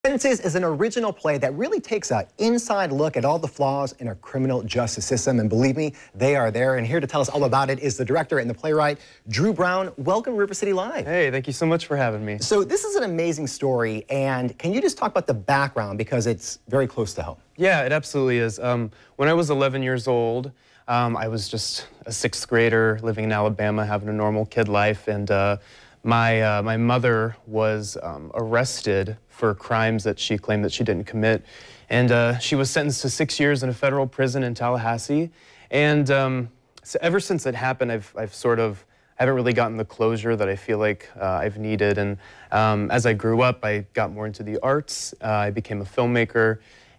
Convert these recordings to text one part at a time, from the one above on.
Sentences is an original play that really takes an inside look at all the flaws in our criminal justice system, and believe me, they are there. And here to tell us all about it is the director and the playwright, Drew Brown. Welcome to River City Live. Hey, thank you so much for having me. So this is an amazing story, and can you just talk about the background, because it's very close to home? Yeah, it absolutely is. When I was 11 years old, I was just a 6th grader living in Alabama, having a normal kid life, and my mother was arrested for crimes that she claimed that she didn't commit, and she was sentenced to 6 years in a federal prison in Tallahassee. And so ever since it happened, I haven't really gotten the closure that I feel like I've needed. And as I grew up, I got more into the arts. I became a filmmaker.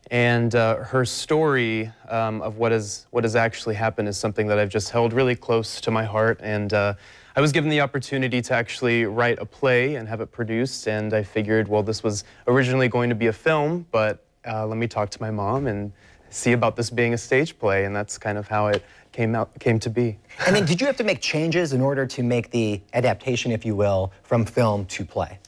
And her story of what has actually happened is something that I've just held really close to my heart. And I was given the opportunity to actually write a play and have it produced. And I figured, well, this was originally going to be a film, but let me talk to my mom and see about this being a stage play. And that's kind of how it came to be. And then did you have to make changes in order to make the adaptation, if you will, from film to play?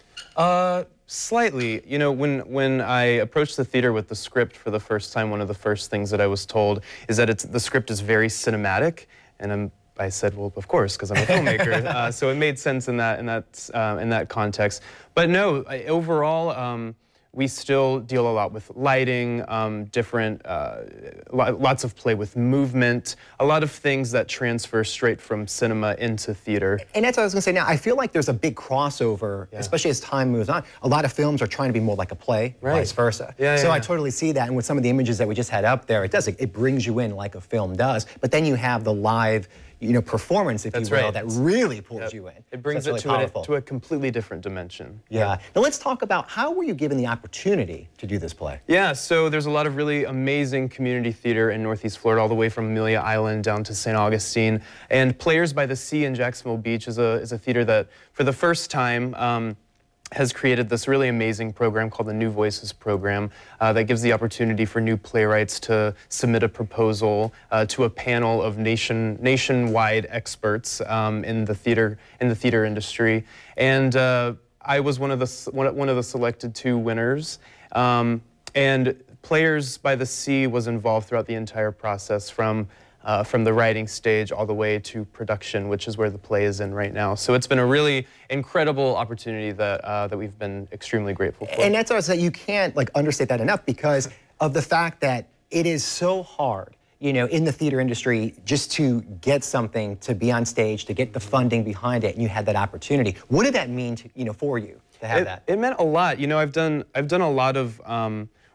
Slightly. You know, when I approached the theater with the script for the first time, one of the first things that I was told is that the script is very cinematic, and I said, well, of course, because I'm a filmmaker. So it made sense in that context. But no, overall, we still deal a lot with lighting, lots of play with movement, a lot of things that transfer straight from cinema into theater. And that's what I was going to say now. I feel like there's a big crossover, especially as time moves on. A lot of films are trying to be more like a play, vice versa. So I totally see that. And with some of the images that we just had up there, it brings you in like a film does. But then you have the live, performance, if you will, that really pulls you in. It brings it to a completely different dimension. Yeah. Now let's talk about how were you given the opportunity to do this play? Yeah, so there's a lot of really amazing community theater in Northeast Florida, all the way from Amelia Island down to St. Augustine. And Players by the Sea in Jacksonville Beach is a theater that, for the first time, has created this really amazing program called the New Voices program that gives the opportunity for new playwrights to submit a proposal to a panel of nationwide experts in the theater industry. And I was one of the selected 2 winners. And Players by the Sea was involved throughout the entire process, from the writing stage all the way to production, which is where the play is in right now. So it's been a really incredible opportunity that we've been extremely grateful for. And that's what I said, you can't understate that enough, because of the fact that it is so hard, in the theater industry, just to get something to be on stage, to get the funding behind it, and you had that opportunity. What did that mean to, for you to have that? It meant a lot. I've done a lot of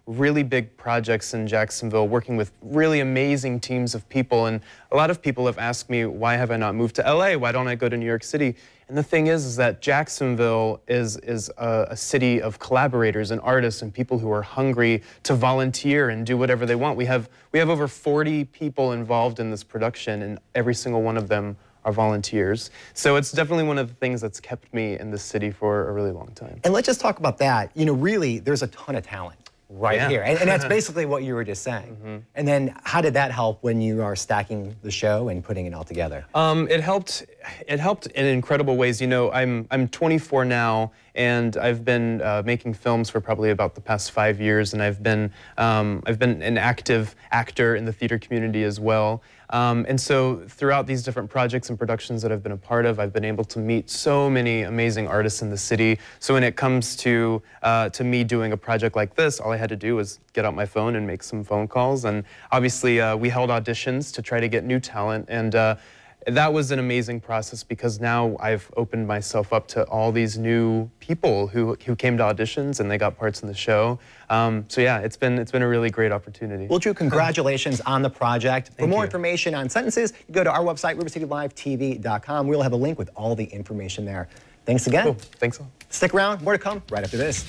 really big projects in Jacksonville, working with really amazing teams of people, and a lot of people have asked me, why have I not moved to LA? Why don't I go to New York City? And the thing is that Jacksonville is a city of collaborators and artists and people who are hungry to volunteer and do whatever they want. We have over 40 people involved in this production, and every single one of them are volunteers. So it's definitely one of the things that's kept me in this city for a really long time. And let's just talk about that. Really, there's a ton of talent here. And that's basically what you were just saying. And then how did that help when you are stacking the show and putting it all together? It helped in incredible ways. I'm 24 now, and I've been making films for probably about the past 5 years, and I've been an active actor in the theater community as well. And so throughout these different projects and productions that I've been a part of, I've been able to meet so many amazing artists in the city. So when it comes to me doing a project like this, all I had to do was get out my phone and make some phone calls. And obviously we held auditions to try to get new talent. And that was an amazing process, because now I've opened myself up to all these new people who came to auditions, and they got parts in the show. So yeah, it's been a really great opportunity. Well, Drew, congratulations on the project. For more information on Sentences, you go to our website, rivercitylivetv.com. We'll have a link with all the information there. Thanks again. Cool. Thanks. Stick around, more to come right after this.